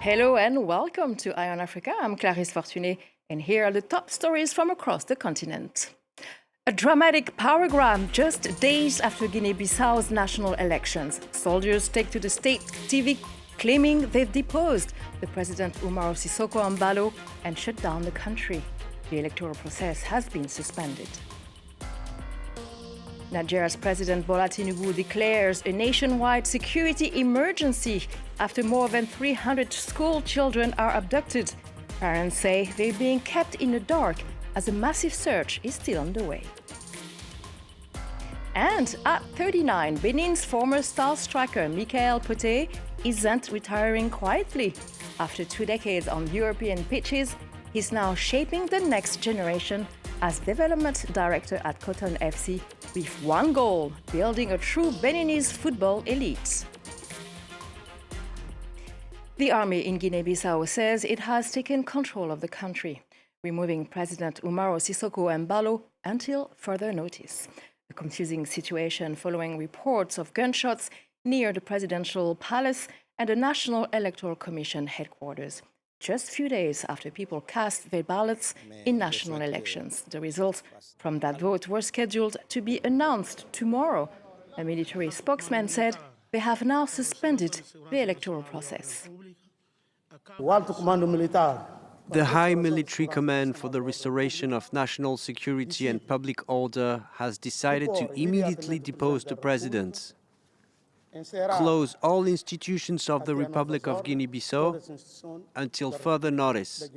Hello and welcome to Eye on Africa. I'm Clarisse Fortuné, and here are the top stories from across the continent. A dramatic power grab just days after Guinea-Bissau's national elections. Soldiers take to the state TV claiming they've deposed the President Umaro Sissoco Embaló and shut down the country. The electoral process has been suspended. Nigeria's President Bola Tinubu declares a nationwide security emergency after more than 300 school children are abducted. Parents say they're being kept in the dark as a massive search is still underway. And at 39, Benin's former star striker Mickaël Poté isn't retiring quietly. After 2 decades on European pitches, he's now shaping the next generation as development director at Coton FC with one goal: building a true Beninese football elite. The army in Guinea-Bissau says it has taken control of the country, removing President Umaro Sissoco Embaló until further notice. A confusing situation following reports of gunshots near the presidential palace and the National Electoral Commission headquarters, just a few days after people cast their ballots in national elections. The results from that vote were scheduled to be announced tomorrow. A military spokesman said they have now suspended the electoral process. The High Military Command for the Restoration of National Security and Public Order has decided to immediately depose the president, close all institutions of the Republic of Guinea-Bissau until further notice,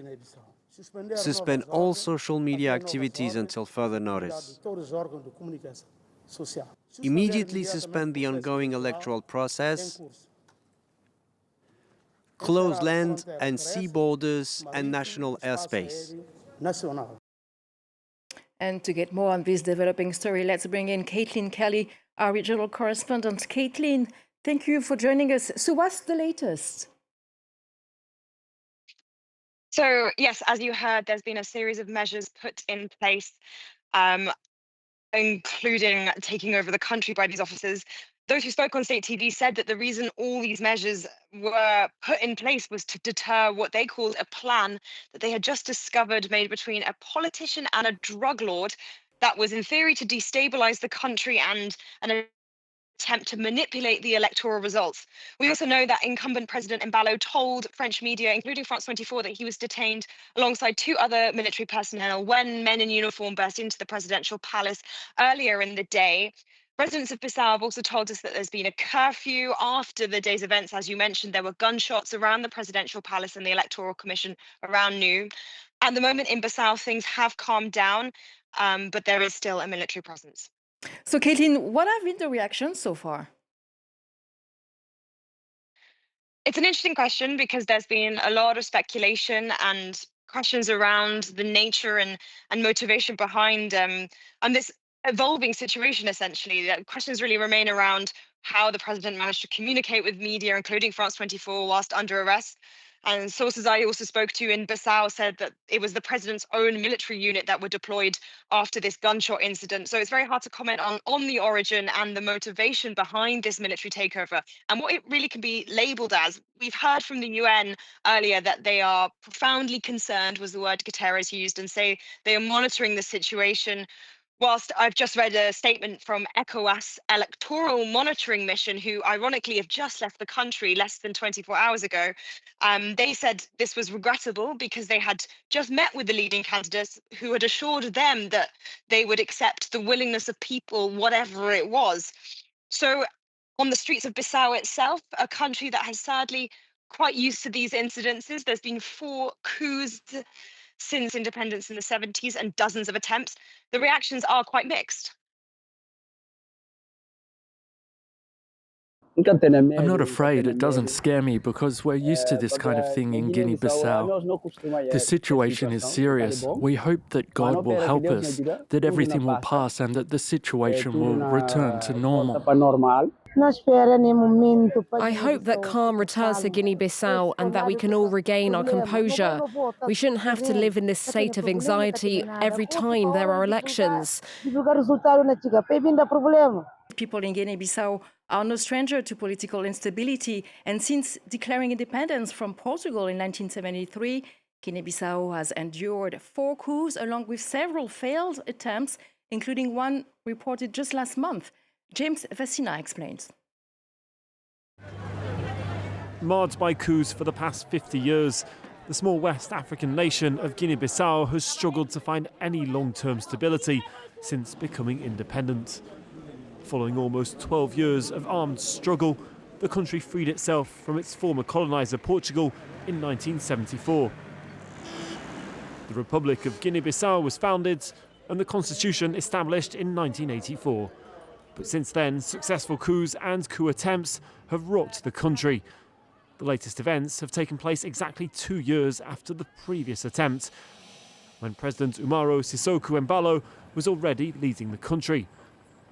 suspend all social media activities until further notice, immediately suspend the ongoing electoral process, close land and sea borders and national airspace. And to get more on this developing story, let's bring in Caitlin Kelly, our regional correspondent. Caitlin, thank you for joining us. So what's the latest? So, yes, as you heard, there's been a series of measures put in place, including taking over the country by these officers. Those who spoke on state TV said that the reason all these measures were put in place was to deter what they called a plan that they had just discovered made between a politician and a drug lord that was in theory to destabilize the country and an attempt to manipulate the electoral results. We also know that incumbent President Embaló told French media, including France 24, that he was detained alongside 2 other military personnel when men in uniform burst into the presidential palace earlier in the day. Residents of Bissau have also told us that there's been a curfew after the day's events. As you mentioned, there were gunshots around the presidential palace and the electoral commission around noon. At the moment in Bissau, things have calmed down, but there is still a military presence. So, Caitlin, what have been the reactions so far? It's an interesting question because there's been a lot of speculation and questions around the nature and motivation behind and this evolving situation. Essentially, the questions really remain around how the president managed to communicate with media, including France 24, whilst under arrest. And sources I also spoke to in Bissau said that it was the president's own military unit that were deployed after this gunshot incident. So it's very hard to comment on the origin and the motivation behind this military takeover and what it really can be labeled as. We've heard from the UN earlier that they are profoundly concerned, was the word Guterres used, and say they are monitoring the situation. Whilst I've just read a statement from ECOWAS electoral monitoring mission, who ironically have just left the country less than 24 hours ago, they said this was regrettable because they had just met with the leading candidates who had assured them that they would accept the willingness of people, whatever it was. So on the streets of Bissau itself, a country that has sadly quite used to these incidences, there's been 4 coups since independence in the 70s and dozens of attempts. The reactions are quite mixed. I'm not afraid. It doesn't scare me because we're used to this kind of thing in Guinea-Bissau. The situation is serious. We hope that God will help us, that everything will pass and that the situation will return to normal. I hope that calm returns to Guinea-Bissau and that we can all regain our composure. We shouldn't have to live in this state of anxiety every time there are elections. People in Guinea-Bissau are no stranger to political instability, and since declaring independence from Portugal in 1973, Guinea-Bissau has endured 4 coups along with several failed attempts, including one reported just last month. James Vecina explains. Marred by coups for the past 50 years, the small West African nation of Guinea-Bissau has struggled to find any long-term stability since becoming independent. Following almost 12 years of armed struggle, the country freed itself from its former coloniser Portugal in 1974. The Republic of Guinea-Bissau was founded and the constitution established in 1984. But since then, successful coups and coup attempts have rocked the country. The latest events have taken place exactly 2 years after the previous attempt, when President Umaro Sissoco Embaló was already leading the country.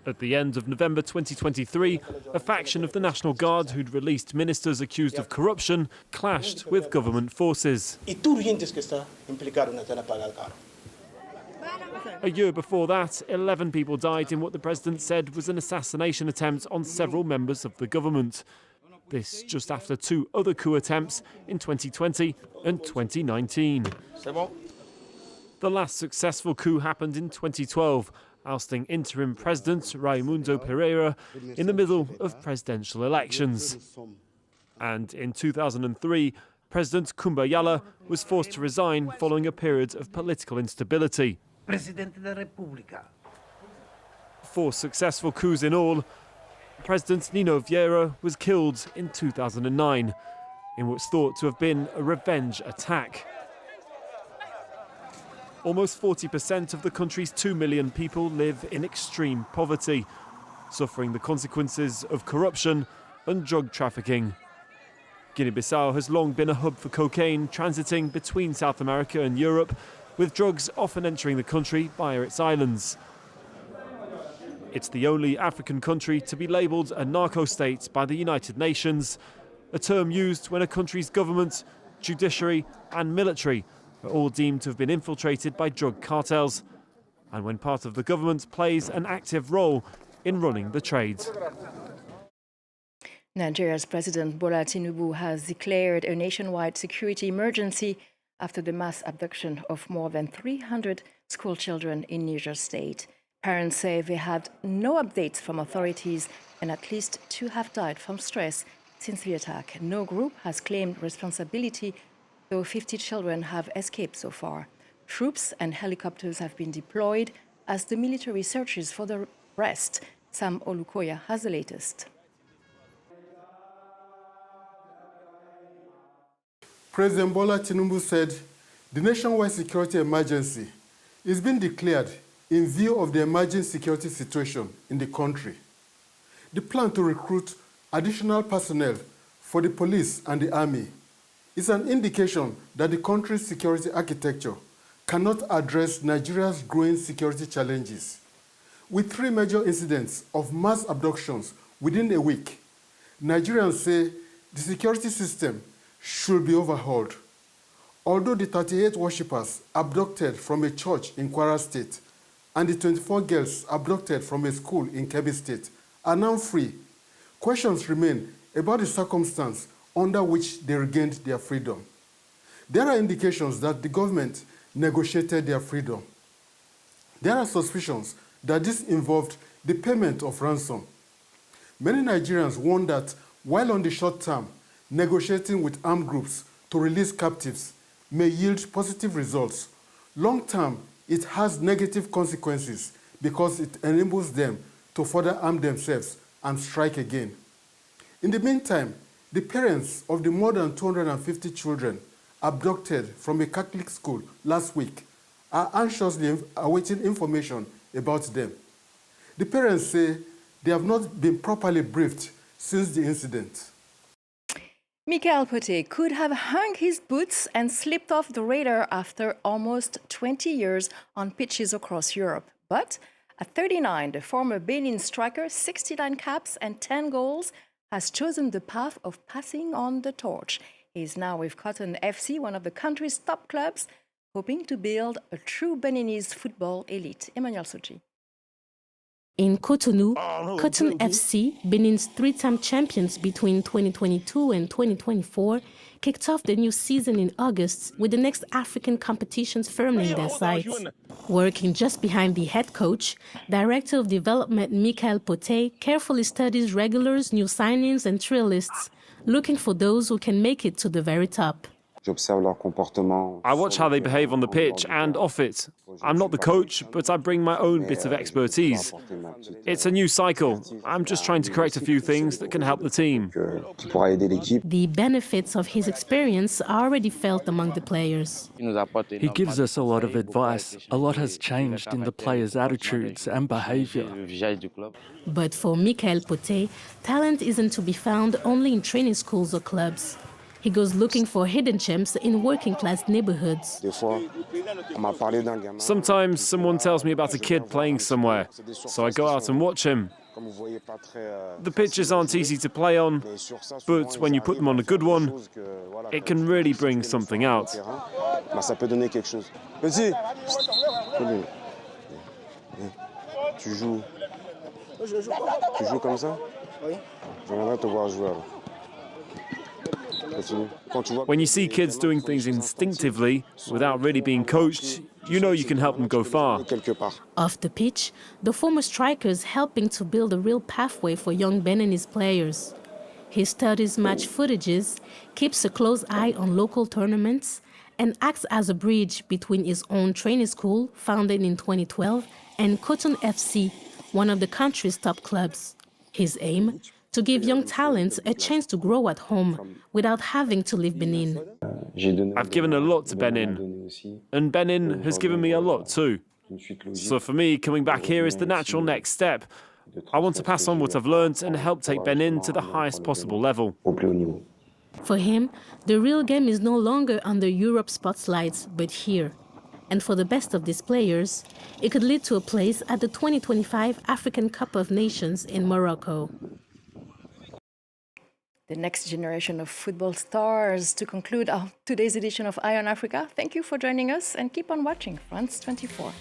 At the end of November 2023, a faction of the National Guard who'd released ministers accused of corruption clashed with government forces. A year before that, 11 people died in what the president said was an assassination attempt on several members of the government. This just after 2 other coup attempts in 2020 and 2019. The last successful coup happened in 2012, ousting interim President Raimundo Pereira in the middle of presidential elections. And in 2003, President Kumbayala was forced to resign following a period of political instability. 4 successful coups in all. President Nino Vieira was killed in 2009 in what's thought to have been a revenge attack. Almost 40% of the country's 2 million people live in extreme poverty, suffering the consequences of corruption and drug trafficking. Guinea-Bissau has long been a hub for cocaine transiting between South America and Europe, with drugs often entering the country via its islands. It's the only African country to be labelled a narco-state by the United Nations, a term used when a country's government, judiciary and military are all deemed to have been infiltrated by drug cartels, and when part of the government plays an active role in running the trade. Nigeria's President Bola Tinubu has declared a nationwide security emergency after the mass abduction of more than 300 school children in Niger State. Parents say they had no updates from authorities and at least 2 have died from stress since the attack. No group has claimed responsibility, though 50 children have escaped so far. Troops and helicopters have been deployed as the military searches for the rest. Sam Olukoya has the latest. President Bola Tinubu said the nationwide security emergency is being declared in view of the emerging security situation in the country. The plan to recruit additional personnel for the police and the army is an indication that the country's security architecture cannot address Nigeria's growing security challenges. With 3 major incidents of mass abductions within a week, Nigerians say the security system should be overhauled. Although the 38 worshippers abducted from a church in Kwara State and the 24 girls abducted from a school in Kebbi State are now free, questions remain about the circumstance under which they regained their freedom. There are indications that the government negotiated their freedom. There are suspicions that this involved the payment of ransom. Many Nigerians warn that while on the short term, negotiating with armed groups to release captives may yield positive results, long term, it has negative consequences because it enables them to further arm themselves and strike again. In the meantime, the parents of the more than 250 children abducted from a Catholic school last week are anxiously awaiting information about them. The parents say they have not been properly briefed since the incident. Mickaël Poté could have hung his boots and slipped off the radar after almost 20 years on pitches across Europe. But at 39, the former Benin striker, 69 caps and 10 goals, has chosen the path of passing on the torch. He is now with Cotton FC, one of the country's top clubs, hoping to build a true Beninese football elite. Emmanuel Soji. In Cotonou, Cotton FC, Benin's three-time champions between 2022 and 2024, kicked off the new season in August with the next African competitions firmly in their sights. Working just behind the head coach, Director of Development Mickaël Poté carefully studies regulars, new signings and trail lists, looking for those who can make it to the very top. I watch how they behave on the pitch and off it. I'm not the coach, but I bring my own bit of expertise. It's a new cycle. I'm just trying to correct a few things that can help the team. The benefits of his experience are already felt among the players. He gives us a lot of advice. A lot has changed in the players' attitudes and behaviour. But for Mickaël Poté, talent isn't to be found only in training schools or clubs. He goes looking for hidden gems in working-class neighborhoods. Sometimes someone tells me about a kid playing somewhere, so I go out and watch him. The pitches aren't easy to play on, but when you put them on a good one, it can really bring something out. Tu joues comme ça? J'aimerais te voir jouer alors. When you see kids doing things instinctively, without really being coached, you know you can help them go far. Off the pitch, the former striker is helping to build a real pathway for young Beninese players. He studies match footages, keeps a close eye on local tournaments, and acts as a bridge between his own training school, founded in 2012, and Cotton FC, one of the country's top clubs. His aim? To give young talents a chance to grow at home without having to leave Benin. I've given a lot to Benin, and Benin has given me a lot too. So for me, coming back here is the natural next step. I want to pass on what I've learned and help take Benin to the highest possible level. For him, the real game is no longer under Europe's spotlights, but here. And for the best of these players, it could lead to a place at the 2025 African Cup of Nations in Morocco. The next generation of football stars to conclude our today's edition of Eye on Africa. Thank you for joining us and keep on watching France 24.